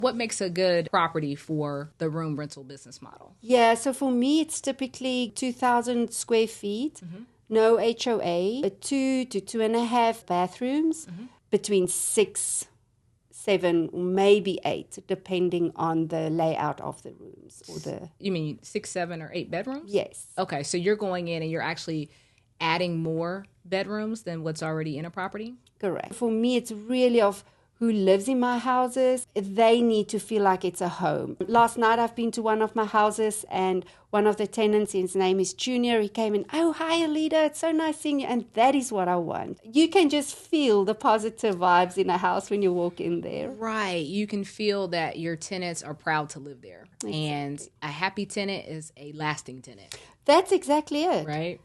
What makes a good property for the room rental business model? Yeah, so for me, it's typically 2,000 square feet, no HOA, 2 to 2.5 bathrooms, between 6, 7, or maybe 8, depending on the layout of the rooms or the. You mean 6, 7, or 8 bedrooms? Yes. Okay, so you're going in and you're actually adding more bedrooms than what's already in a property? Correct. For me, it's really of who lives in my houses. They need to feel like it's a home. Last night, I've been to one of my houses, and one of the tenants, his name is Junior, he came in, "Oh, hi, Alida, it's so nice seeing you." And that is what I want. You can just feel the positive vibes in a house when you walk in there. Right. You can feel that your tenants are proud to live there. Exactly. And a happy tenant is a lasting tenant. That's exactly it. Right.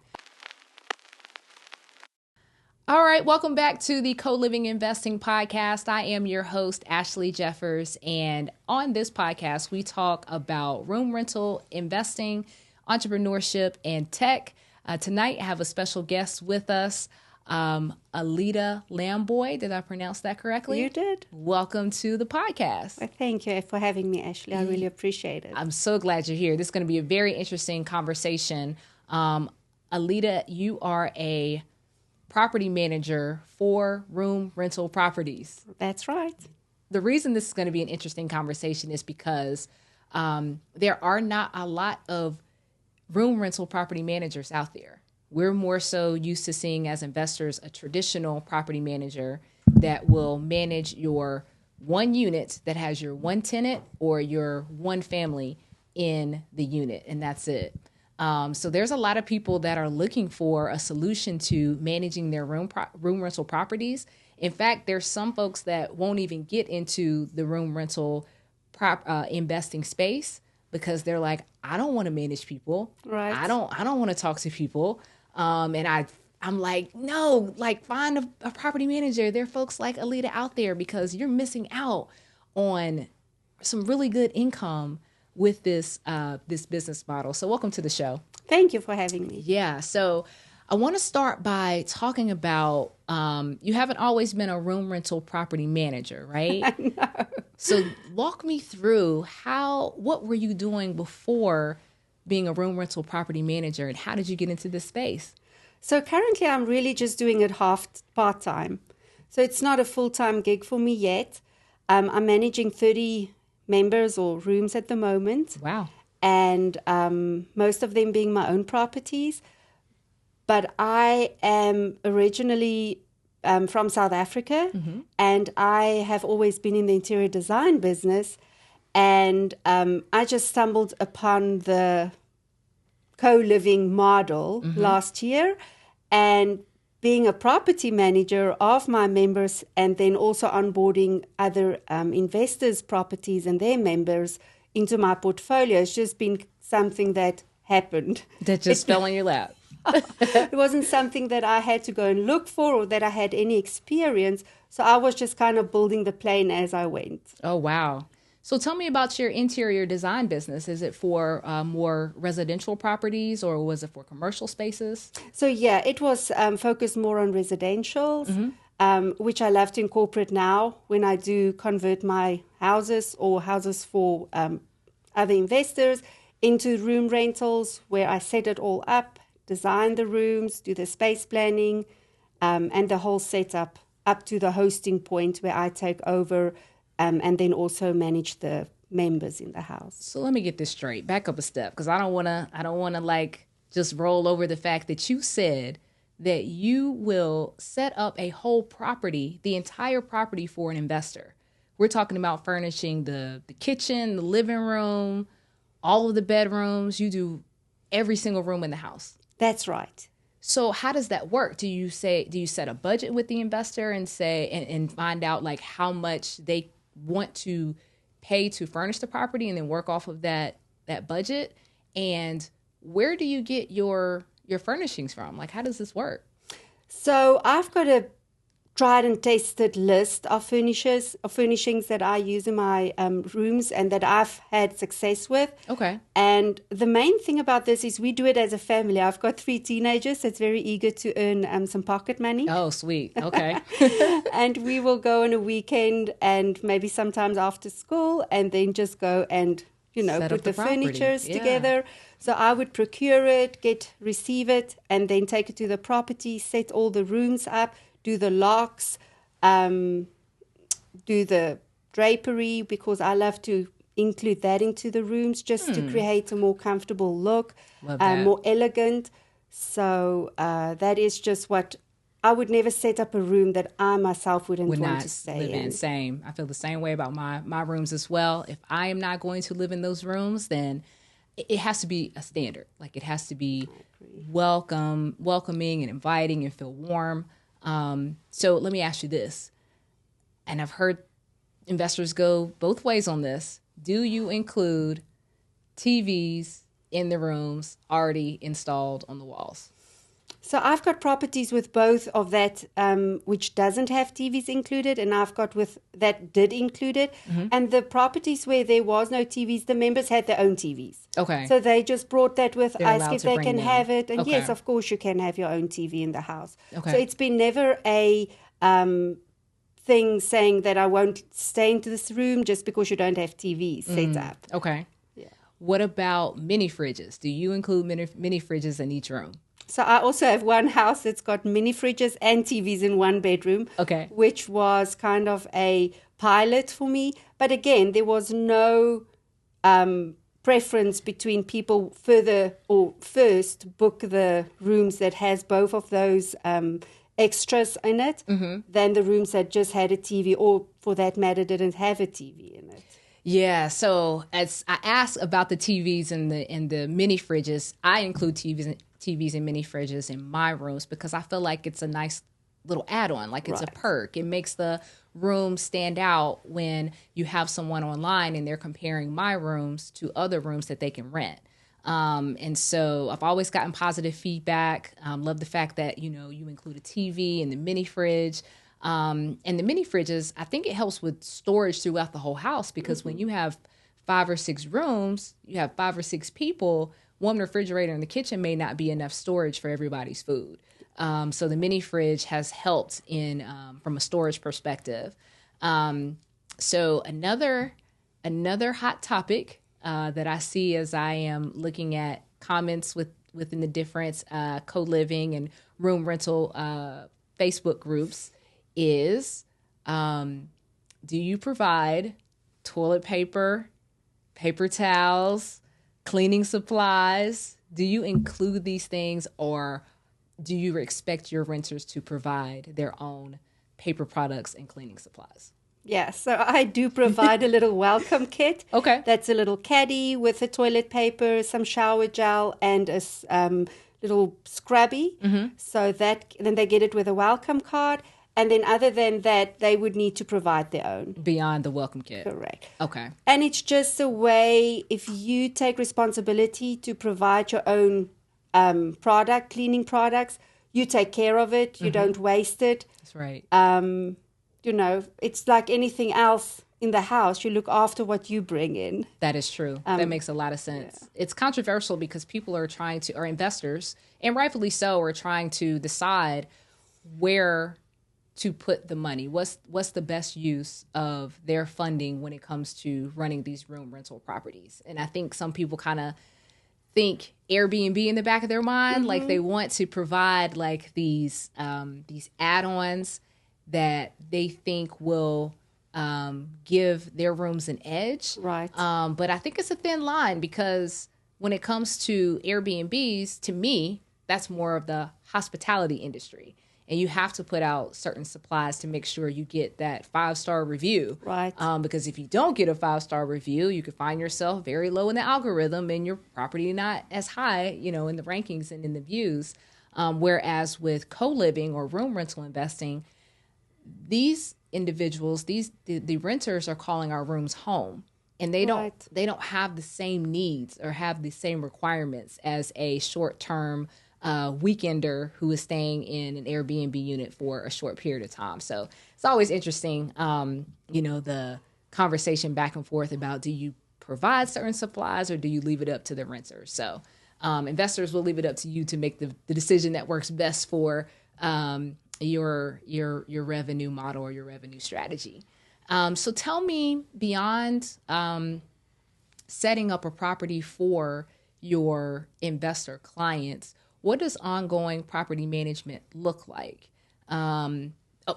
All right, welcome back to the Co-Living Investing Podcast. I am your host, Ashley Jeffers, and on this podcast, we talk about room rental, investing, entrepreneurship, and tech. Tonight, I have a special guest with us, Alida Lamboy. Did I pronounce that correctly? You did. Welcome to the podcast. Well, thank you for having me, Ashley. I really appreciate it. I'm so glad you're here. This is going to be a very interesting conversation. Alida, you are a property manager for room rental properties. That's right. The reason this is going to be an interesting conversation is because there are not a lot of room rental property managers out there. We're more so used to seeing as investors a traditional property manager that will manage your one unit that has your one tenant or your one family in the unit, and that's it. So there's a lot of people that are looking for a solution to managing their room rental properties. In fact, there's some folks that won't even get into the room rental investing space because they're like, I don't want to manage people. Right. I don't want to talk to people. And I'm like, no, like find a property manager. There are folks like Alida out there because you're missing out on some really good income with this business model. So welcome to the show. Thank you for having me. Yeah. So I want to start by talking about, you haven't always been a room rental property manager, right? No. So walk me through what were you doing before being a room rental property manager, and how did you get into this space? So currently I'm really just doing it part-time. So it's not a full-time gig for me yet. I'm managing 30 members or rooms at the moment. Wow. And most of them being my own properties. But I am originally from South Africa, and I have always been in the interior design business. And I just stumbled upon the co-living model last year, and being a property manager of my members, and then also onboarding other investors' properties and their members into my portfolio has just been something that happened. That just fell in your lap. It wasn't something that I had to go and look for or that I had any experience. So I was just kind of building the plane as I went. Oh, wow. So tell me about your interior design business. Is it for more residential properties, or was it for commercial spaces? So yeah, it was focused more on residentials, which I love to incorporate now when I do convert my houses or houses for other investors into room rentals, where I set it all up, design the rooms, do the space planning, and the whole setup up to the hosting point where I take over and then also manage the members in the house. So let me get this straight. Back up a step, because I don't want to like just roll over the fact that you said that you will set up a whole property, the entire property, for an investor. We're talking about furnishing the kitchen, the living room, all of the bedrooms. You do every single room in the house. That's right. So how does that work? Do you set a budget with the investor and say and find out like how much they want to pay to furnish the property, and then work off of that budget? And where do you get your furnishings from? Like, how does this work? So I've got a tried and tested list of furnishings that I use in my rooms and that I've had success with. Okay. And the main thing about this is we do it as a family. I've got 3 teenagers that's very eager to earn some pocket money. Oh, sweet. Okay. And we will go on a weekend and maybe sometimes after school and then just go and, Set put up the furnitures property. Yeah. together. So I would procure it, receive it, and then take it to the property, set all the rooms up, do the locks, do the drapery, because I love to include that into the rooms just to create a more comfortable look, Love that. more elegant. So that is just what I would never set up a room that I myself wouldn't Would want not to stay live in. in. Same. I feel the same way about my rooms as well. If I am not going to live in those rooms, then it has to be a standard. Like, it has to be welcoming and inviting and feel warm. So let me ask you this, and I've heard investors go both ways on this. Do you include TVs in the rooms already installed on the walls? So I've got properties with both of that, which doesn't have TVs included, and I've got with that did include it. Mm-hmm. And the properties where there was no TVs, the members had their own TVs. Okay. So they just brought that with, They're asked allowed if to they bring can them. have it. And Okay. yes, of course, you can have your own TV in the house. Okay. So it's been never a thing saying that I won't stay into this room just because you don't have TVs set up. Okay. Yeah. What about mini fridges? Do you include mini fridges in each room? So I also have one house that's got mini fridges and TVs in one bedroom. Okay. Which was kind of a pilot for me. But again, there was no preference between people first book the rooms that has both of those extras in it than the rooms that just had a TV or, for that matter, didn't have a TV in it. Yeah, so as I asked about the TVs and the mini fridges, I include TVs and mini fridges in my rooms because I feel like it's a nice little add-on, like it's a perk. It makes the room stand out when you have someone online and they're comparing my rooms to other rooms that they can rent. And so I've always gotten positive feedback. Love the fact that, you include a TV and the mini fridge. And the mini fridges, I think it helps with storage throughout the whole house because when you have 5 or 6 rooms, you have 5 or 6 people, one refrigerator in the kitchen may not be enough storage for everybody's food. So the mini fridge has helped in from a storage perspective. So another hot topic that I see as I am looking at comments within the different co-living and room rental Facebook groups is, do you provide toilet paper, paper towels, cleaning supplies? Do you include these things, or do you expect your renters to provide their own paper products and cleaning supplies? Yeah, so I do provide a little welcome kit. Okay. That's a little caddy with the toilet paper, some shower gel, and a little scrubby. So then they get it with a welcome card. And then other than that, they would need to provide their own. Beyond the welcome kit. Correct. Okay. And it's just a way, if you take responsibility to provide your own cleaning products, you take care of it, you don't waste it. That's right. It's like anything else in the house. You look after what you bring in. That is true. That makes a lot of sense. Yeah. It's controversial because people are or investors, and rightfully so, are trying to decide where to put the money. What's the best use of their funding when it comes to running these room rental properties? And I think some people kind of think Airbnb in the back of their mind, like they want to provide like these add-ons that they think will give their rooms an edge. Right. But I think it's a thin line because when it comes to Airbnbs, to me, that's more of the hospitality industry. And you have to put out certain supplies to make sure you get that 5-star review. Right. Because if you don't get a 5-star review, you could find yourself very low in the algorithm and your property not as high, in the rankings and in the views. Whereas with co-living or room rental investing, these individuals, the renters are calling our rooms home. And they don't have the same needs or have the same requirements as a short-term weekender who is staying in an Airbnb unit for a short period of time. So it's always interesting, the conversation back and forth about, do you provide certain supplies or do you leave it up to the renters? So investors will leave it up to you to make the decision that works best for your revenue model or your revenue strategy. So tell me, beyond setting up a property for your investor clients, what does ongoing property management look like?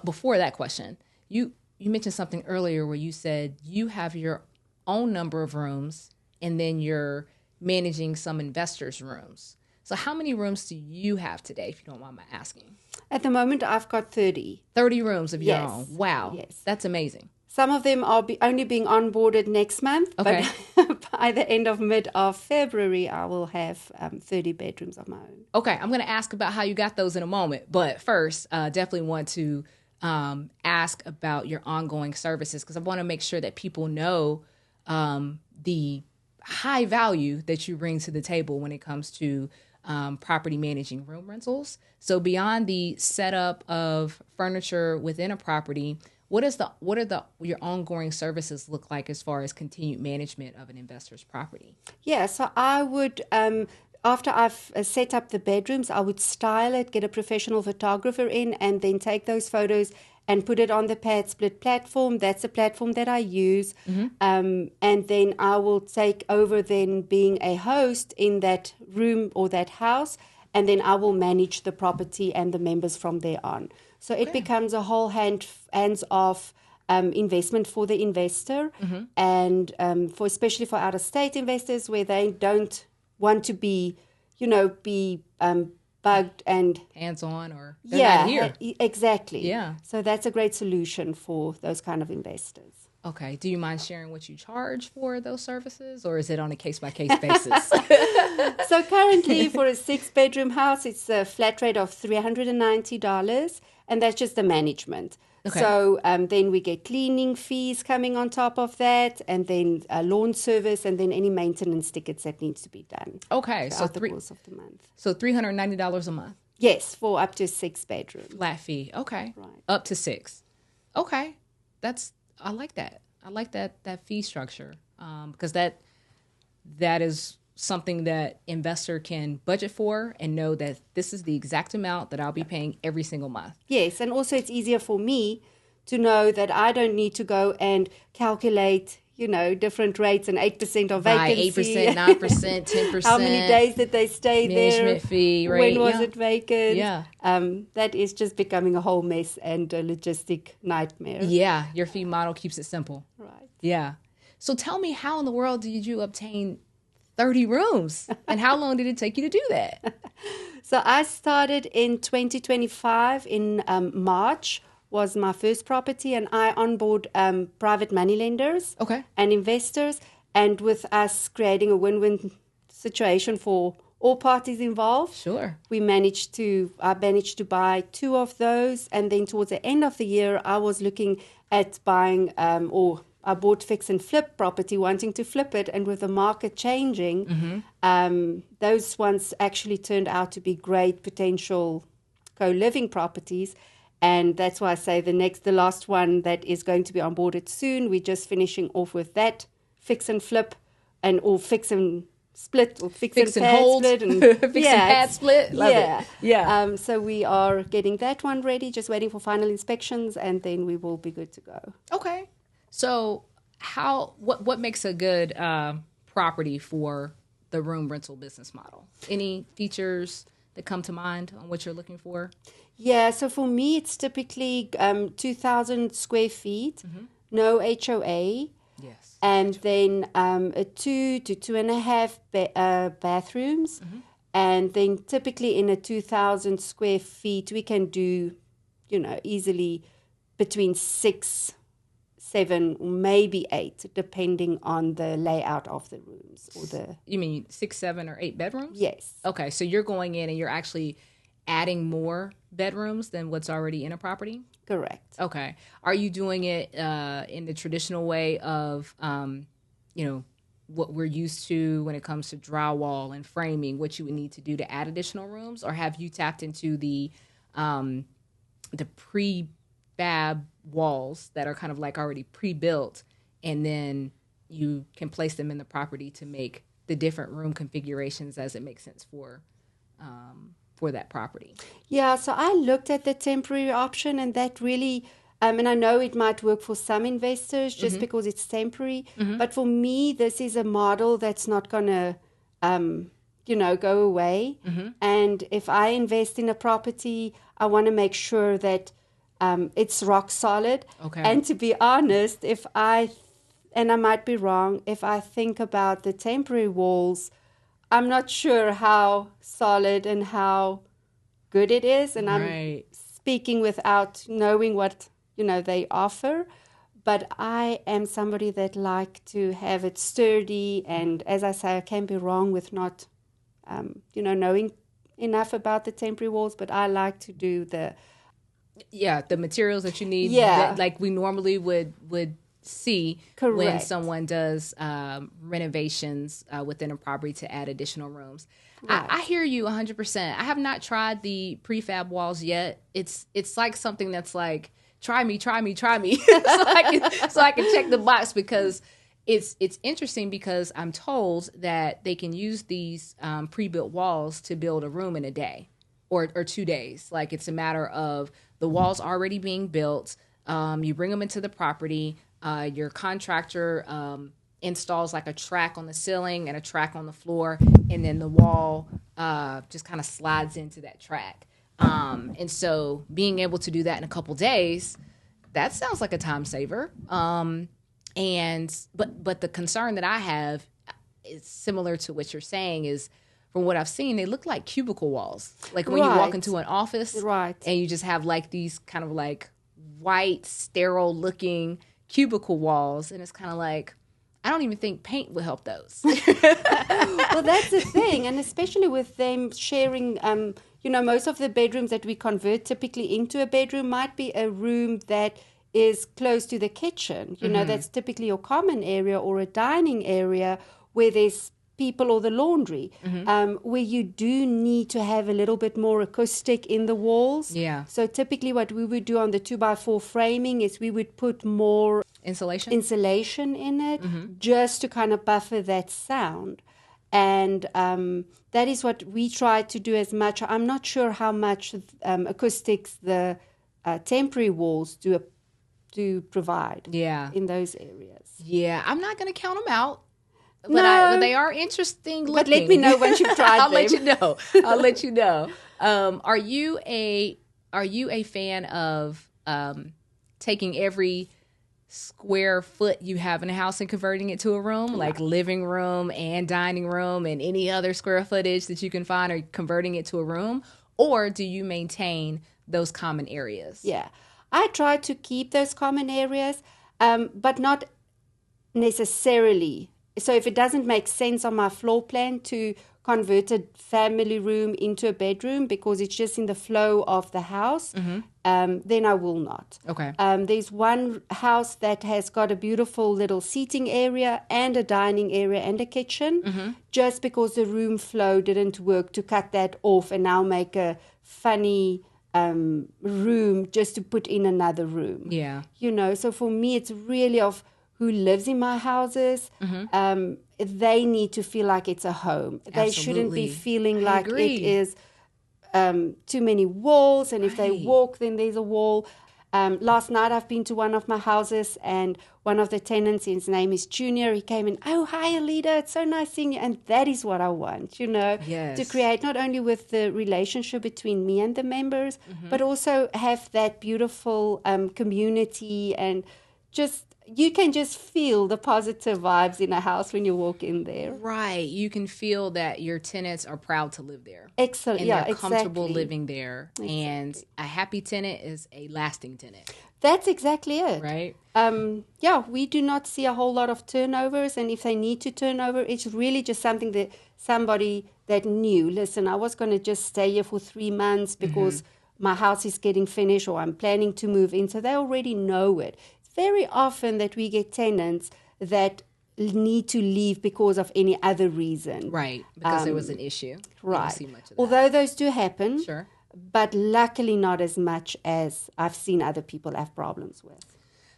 Before that question, you mentioned something earlier where you said you have your own number of rooms and then you're managing some investors' rooms. So how many rooms do you have today, if you don't mind my asking? At the moment, I've got 30. 30 rooms of your Yes. own. Wow. Yes. That's amazing. Some of them are only being onboarded next month, Okay. but by the end of mid of February, I will have 30 bedrooms of my own. Okay, I'm going to ask about how you got those in a moment. But first, definitely want to ask about your ongoing services, because I want to make sure that people know the high value that you bring to the table when it comes to property managing room rentals. So beyond the setup of furniture within a property, what are your ongoing services look like as far as continued management of an investor's property? Yeah, so I would, after I've set up the bedrooms, I would style it, get a professional photographer in, and then take those photos and put it on the Pad Split platform. That's a platform that I use. And then I will take over then being a host in that room or that house, and then I will manage the property and the members from there on. So it becomes a whole hands-off investment for the investor, and especially for out-of-state investors where they don't want to be bugged and hands-on, or not here. Exactly. Yeah. So that's a great solution for those kind of investors. Okay. Do you mind sharing what you charge for those services, or is it on a case-by-case basis? So currently for a 6-bedroom house, it's a flat rate of $390, and that's just the management. Okay. So then we get cleaning fees coming on top of that, and then lawn service, and then any maintenance tickets that needs to be done. Okay. So throughout the course of the month. So $390 a month. Yes, for up to 6 bedrooms. Flat fee. Okay. Right. Up to 6. Okay. I like that. I like that fee structure, because that is something that investor can budget for and know that this is the exact amount that I'll be paying every single month. Yes, and also it's easier for me to know that I don't need to go and calculate, different rates and 8% of vacancy. Right, 8%, 9%, 10%. How many days did they stay there? Management fee, right? When was it vacant? Yeah. That is just becoming a whole mess and a logistic nightmare. Yeah, your fee model keeps it simple. Right. Yeah. So tell me, how in the world did you obtain 30 rooms? And how long did it take you to do that? So I started in 2025 in March was my first property, and I onboard private money lenders and investors, and with us creating a win-win situation for all parties involved. Sure. I managed to buy 2 of those, and then towards the end of the year, I was looking at buying I bought fix and flip property, wanting to flip it, and with the market changing, those ones actually turned out to be great potential co-living properties. And that's why I say the last one that is going to be onboarded soon, we're just finishing off with that fix and flip, or fix and split, or fix and pad hold. split, and fix and pad split. Love it. Yeah. So we are getting that one ready, just waiting for final inspections, and then we will be good to go. Okay. So what makes a good property for the room rental business model? Any features that come to mind on what you're looking for? Yeah, so for me, it's typically 2,000 square feet, no HOA. Yes. And then 2 to 2.5 bathrooms. And then typically in a 2,000 square feet, we can do, easily between 6, 7, or maybe 8, depending on the layout of the rooms. You mean 6, 7, or 8 bedrooms? Yes. Okay, so you're going in and you're actually adding more bedrooms than what's already in a property? Correct. Okay. Are you doing it in the traditional way of, what we're used to when it comes to drywall and framing, what you would need to do to add additional rooms, or have you tapped into the prefab walls that are kind of like already pre-built, and then you can place them in the property to make the different room configurations as it makes sense for that property? Yeah, so I looked at the temporary option, and that really, and I know it might work for some investors just because it's temporary, but for me, this is a model that's not going to, go away. And if I invest in a property, I want to make sure that it's rock solid. Okay. And to be honest, and I might be wrong, if I think about the temporary walls, I'm not sure how solid and how good it is. And I'm speaking without knowing what, they offer. But I am somebody that like to have it sturdy. And as I say, I can be wrong with not, knowing enough about the temporary walls. But I like to do the materials that you need, Yeah. that, like we normally would see Correct. when someone does renovations within a property to add additional rooms. Right. I hear you 100%. I have not tried the prefab walls yet. It's like something that's like, try me, so I can check the box, because it's interesting, because I'm told that they can use these pre-built walls to build a room in a day or 2 days. Like, it's a matter of the walls already being built. You bring them into the property. Your contractor installs like a track on the ceiling and a track on the floor, and then the wall just kind of slides into that track. And so being able to do that in a couple days, that sounds like a time saver. But the concern that I have is similar to what you're saying, is from what I've seen, they look like cubicle walls. Like when you walk into an office, and you just have like these kind of like white, sterile looking cubicle walls, and it's kind of like, I don't even think paint would help those. Well, that's the thing, and especially with them sharing, most of the bedrooms that we convert typically into a bedroom might be a room that is close to the kitchen. That's typically your common area, or a dining area where there's people, or the laundry, where you do need to have a little bit more acoustic in the walls. Yeah. So typically what we would do on the 2x4 framing is we would put more insulation in it, just to kind of buffer that sound. And that is what we try to do as much. I'm not sure how much acoustics the temporary walls do provide in those areas. Yeah, I'm not going to count them out. But they are interesting looking. But let me know once you've tried them. I'll let you know. Are you a fan of taking every square foot you have in a house and converting it to a room, like living room and dining room and any other square footage that you can find, or converting it to a room? Or do you maintain those common areas? Yeah, I try to keep those common areas, but not necessarily. So if it doesn't make sense on my floor plan to convert a family room into a bedroom because it's just in the flow of the house, then I will not. Okay. There's one house that has got a beautiful little seating area and a dining area and a kitchen, just because the room flow didn't work to cut that off and now make a funny room just to put in another room. Yeah. So for me, it's really of who lives in my houses. They need to feel like it's a home. Absolutely. They shouldn't be feeling like agree. it is too many walls, and if they walk, then there's a wall. Last night I've been to one of my houses, and one of the tenants, his name is Junior, he came in, "Oh, hi Alida, it's so nice seeing you." And that is what I want, to create not only with the relationship between me and the members, but also have that beautiful community, and just you can just feel the positive vibes in a house when you walk in there. Right. You can feel that your tenants are proud to live there. Excellent. And they're comfortable living there. Exactly. And a happy tenant is a lasting tenant. That's exactly it. Right. We do not see a whole lot of turnovers. And if they need to turn over, it's really just something that somebody that knew, listen, I was going to just stay here for 3 months because my house is getting finished, or I'm planning to move in. So they already know it. Very often that we get tenants that need to leave because of any other reason. Right, because there was an issue. Right. You don't see much of that. Although those do happen, Sure. but luckily not as much as I've seen other people have problems with.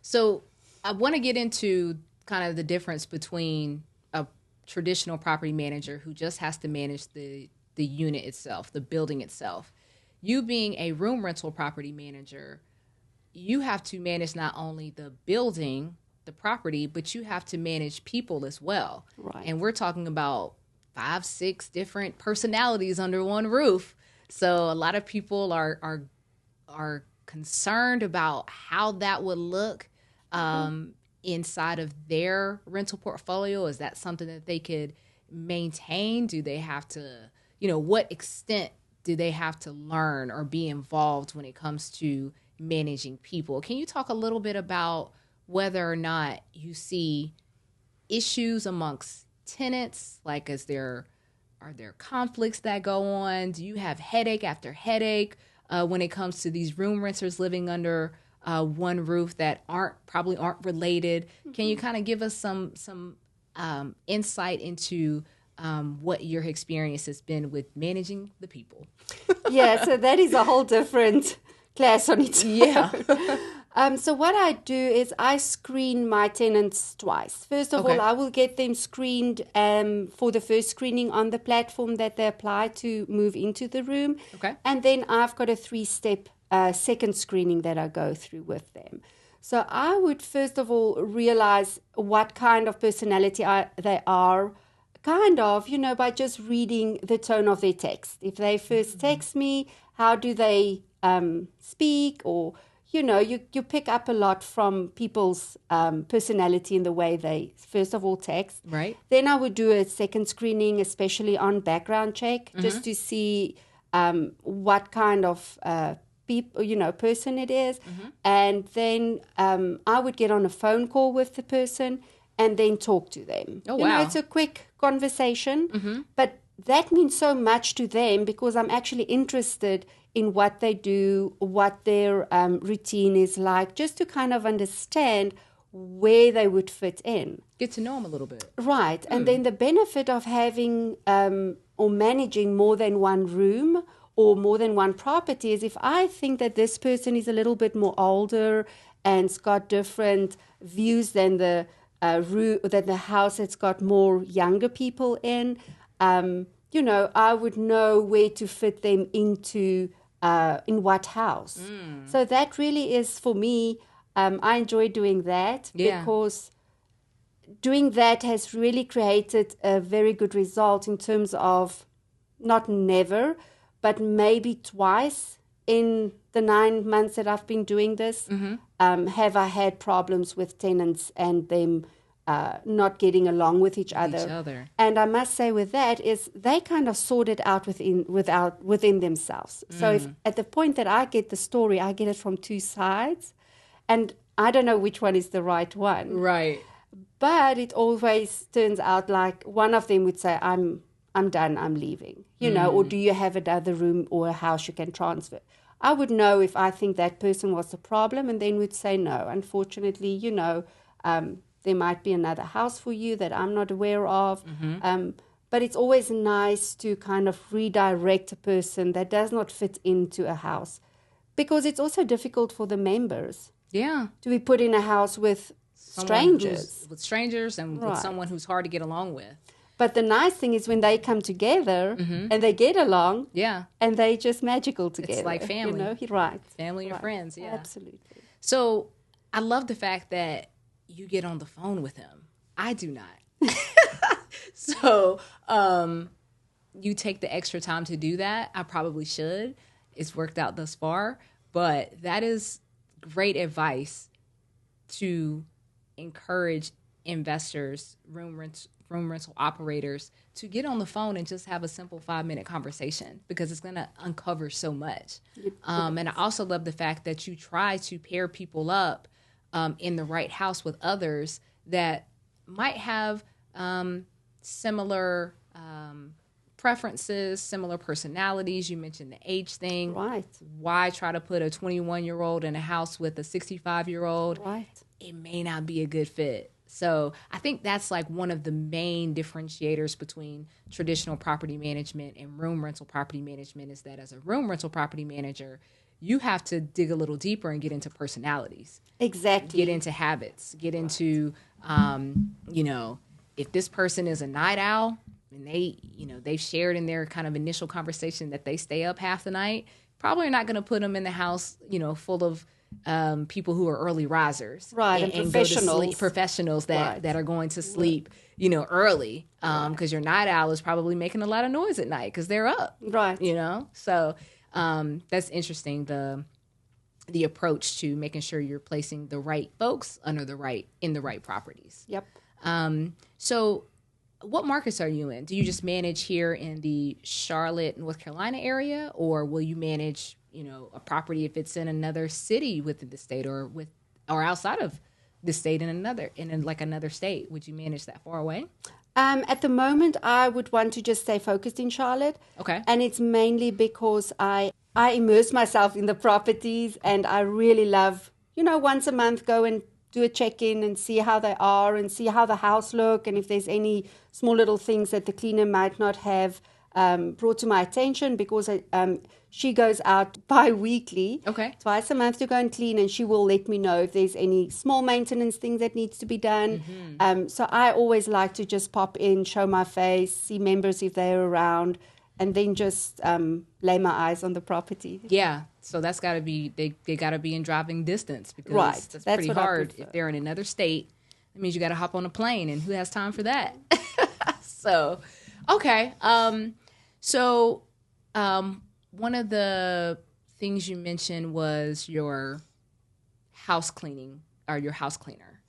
So I want to get into kind of the difference between a traditional property manager who just has to manage the unit itself, the building itself. You being a room rental property manager, you have to manage not only the building, the property, but you have to manage people as well. Right. And we're talking about 5, 6 different personalities under one roof. So a lot of people are concerned about how that would look inside of their rental portfolio. Is that something that they could maintain? Do they have to, what extent do they have to learn or be involved when it comes to managing people? Can you talk a little bit about whether or not you see issues amongst tenants? Like, are there conflicts that go on? Do you have headache after headache when it comes to these room renters living under one roof that probably aren't related? Mm-hmm. Can you kind of give us some insight into what your experience has been with managing the people? Yeah, so that is a whole different class on its own. Yeah. So what I do is I screen my tenants twice. First of all, I will get them screened for the first screening on the platform that they apply to move into the room. Okay. And then I've got a 3-step second screening that I go through with them. So I would first of all realize what kind of personality they are, kind of, by just reading the tone of their text. If they first text me, how do they speak? Or, you pick up a lot from people's personality in the way they, first of all, text. Right. Then I would do a second screening, especially on background check, just to see what kind of person it is. And then I would get on a phone call with the person and then talk to them. Oh, wow. It's a quick conversation, but that means so much to them because I'm actually interested in what they do, what their routine is like, just to kind of understand where they would fit in. Get to know them a little bit. Right. And then the benefit of having or managing more than one room or more than one property is if I think that this person is a little bit more older and's got different views than the house that's got more younger people in, I would know where to fit them into in what house. So that really is, for me, I enjoy doing that because doing that has really created a very good result in terms of not never, but maybe twice in the 9 months that I've been doing this, have I had problems with tenants and them not getting along with each other. And I must say with that is they kind of sort it out within themselves. So if at the point that I get the story, I get it from two sides, and I don't know which one is the right one. Right. But it always turns out like one of them would say, I'm done, I'm leaving, or do you have another room or a house you can transfer? I would know if I think that person was the problem and then would say, no, unfortunately, there might be another house for you that I'm not aware of. But it's always nice to kind of redirect a person that does not fit into a house, because it's also difficult for the members to be put in a house with strangers. And with someone who's hard to get along with. But the nice thing is when they come together and they get along, and they just magical together. It's like family. Right. Family and friends, Absolutely. So I love the fact that you get on the phone with him. I do not. So you take the extra time to do that. I probably should. It's worked out thus far. But that is great advice to encourage investors, room rental operators, to get on the phone and just have a simple 5-minute conversation, because it's going to uncover so much. And I also love the fact that you try to pair people up in the right house with others that might have similar preferences, similar personalities. You mentioned the age thing. Right. Why try to put a 21-year-old in a house with a 65-year-old? Right. It may not be a good fit. So I think that's like one of the main differentiators between traditional property management and room rental property management is that as a room rental property manager, you have to dig a little deeper and get into personalities. Exactly. Get into habits, get into, if this person is a night owl and they've shared in their kind of initial conversation that they stay up half the night, probably not going to put them in the house, full of people who are early risers, right? And professionals, go to sleep, professionals that are going to sleep, early, because your night owl is probably making a lot of noise at night because they're up, right? So that's interesting. The approach to making sure you're placing the right folks in the right properties. Yep. So what markets are you in? Do you just manage here in the Charlotte, North Carolina area, or will you manage, a property if it's in another city within the state or outside of the state in another state? Would you manage that far away? At the moment, I would want to just stay focused in Charlotte. Okay. And it's mainly because I immerse myself in the properties, and I really love, once a month go and do a check-in and see how they are and see how the house look, and if there's any small little things that the cleaner might not have brought to my attention, because she goes out bi-weekly, twice a month to go and clean, and she will let me know if there's any small maintenance things that needs to be done. Mm-hmm. So I always like to just pop in, show my face, see members if they're around, and then just lay my eyes on the property. Yeah, so that's got to be, they got to be in driving distance, because that's pretty hard. If they're in another state, that means you got to hop on a plane, and who has time for that? So, okay. One of the things you mentioned was your house cleaning or your house cleaner.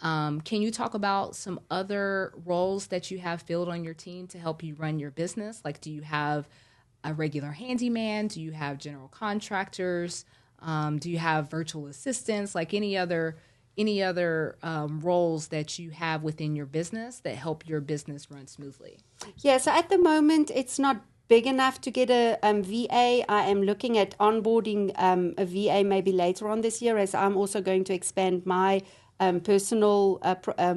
Can you talk about some other roles that you have filled on your team to help you run your business? Like, do you have a regular handyman? Do you have general contractors? Do you have virtual assistants? Like any other roles that you have within your business that help your business run smoothly? Yeah, so at the moment, it's not big enough to get a VA. I am looking at onboarding a VA maybe later on this year, as I'm also going to expand my personal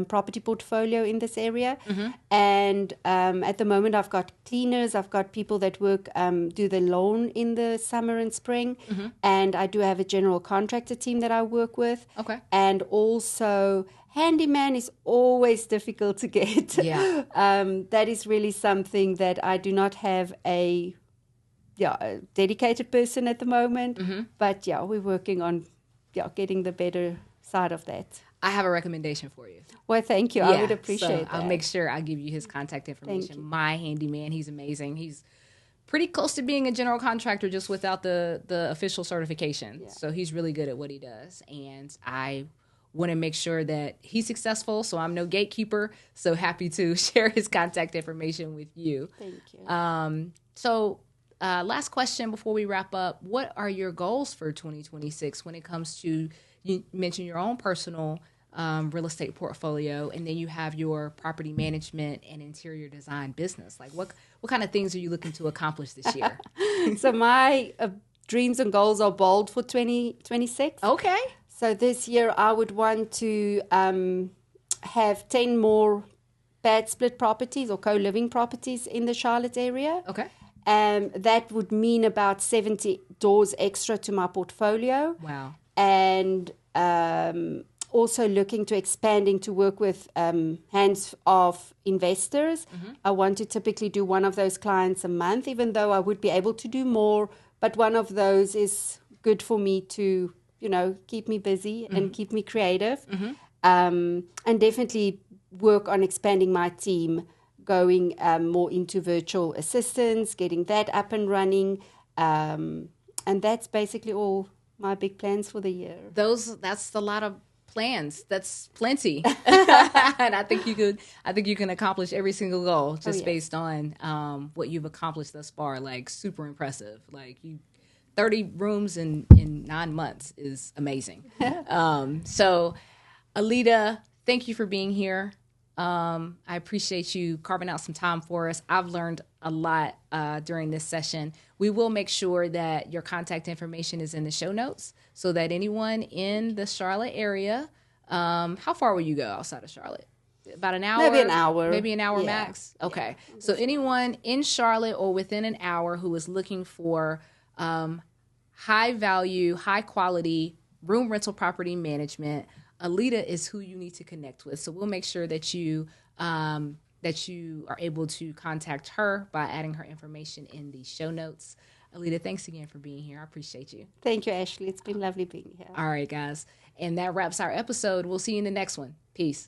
property portfolio in this area. Mm-hmm. And at the moment, I've got cleaners, I've got people that work, do the lawn in the summer and spring. Mm-hmm. And I do have a general contractor team that I work with. Okay. And also, handyman is always difficult to get. Yeah. That is really something that I do not have a dedicated person at the moment. Mm-hmm. But we're working on getting the better side of that. I have a recommendation for you. Well, thank you. I would appreciate that. I'll make sure I give you his contact information. My handyman, he's amazing. He's pretty close to being a general contractor just without the official certification. Yeah. So he's really good at what he does. And I want to make sure that he's successful, so I'm no gatekeeper. So happy to share his contact information with you. Thank you. Last question before we wrap up. What are your goals for 2026 when it comes to, you mentioned your own personal real estate portfolio, and then you have your property management and interior design business. Like what kind of things are you looking to accomplish this year? So my dreams and goals are bold for 2026. Okay. So this year I would want to have 10 more bad split properties or co-living properties in the Charlotte area. Okay. That would mean about 70 doors extra to my portfolio. Wow. And also looking to expanding to work with hands-off investors. Mm-hmm. I want to typically do one of those clients a month, even though I would be able to do more. But one of those is good for me to, keep me busy mm-hmm. and keep me creative. Mm-hmm. And definitely work on expanding my team, going more into virtual assistants, getting that up and running. And that's basically all my big plans for the year. That's a lot of plans. That's plenty. And I think you can accomplish every single goal just based on what you've accomplished thus far. Like super impressive. Like 30 rooms in 9 months is amazing. So Alida, thank you for being here. I appreciate you carving out some time for us. I've learned a lot during this session. We will make sure that your contact information is in the show notes so that anyone in the Charlotte area How far will you go outside of Charlotte? About an hour? Maybe an hour. Maybe an hour Yeah. max? Okay. Yeah. So anyone in Charlotte or within an hour who is looking for high value, high quality room rental property management, Alita is who you need to connect with. So we'll make sure that you are able to contact her by adding her information in the show notes. Alita, thanks again for being here. I appreciate you. Thank you, Ashley. It's been lovely being here. All right, guys. And that wraps our episode. We'll see you in the next one. Peace.